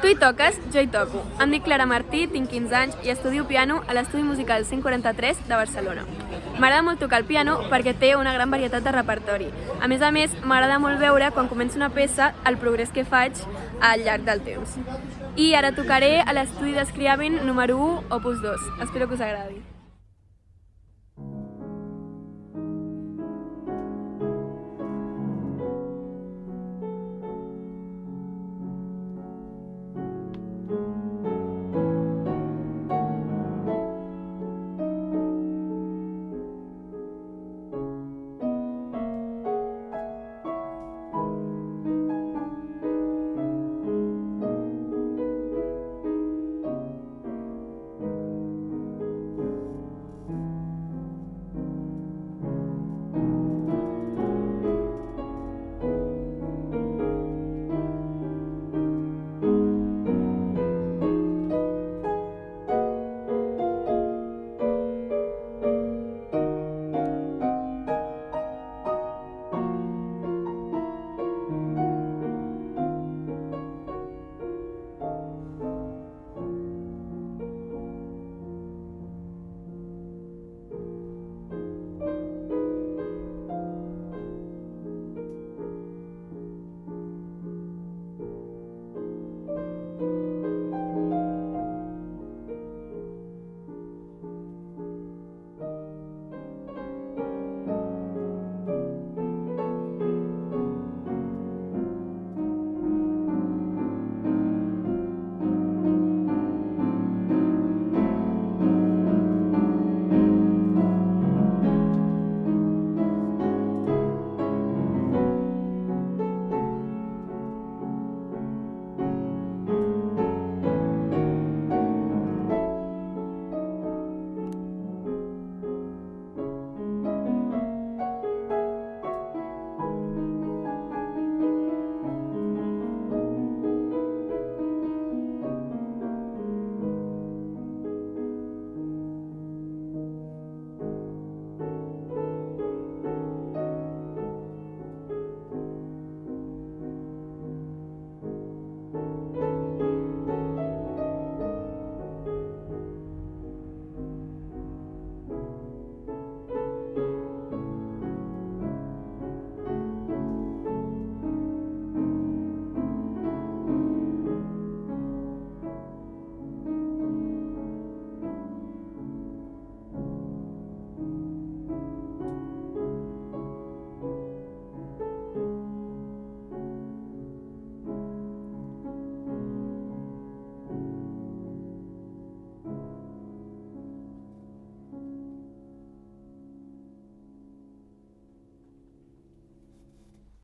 Tu hi toques, jo hi toco. Em dic Clara Martí, tinc 15 anys i estudio piano a l'Estudi Musical 143 de Barcelona. M'agrada molt tocar el piano perquè té una gran varietat de repertori. A més, m'agrada molt veure quan començo una peça el progrés que faig al llarg del temps. I ara tocaré a l'estudi d'Scriabin número 1, opus 2. Espero que us agradi.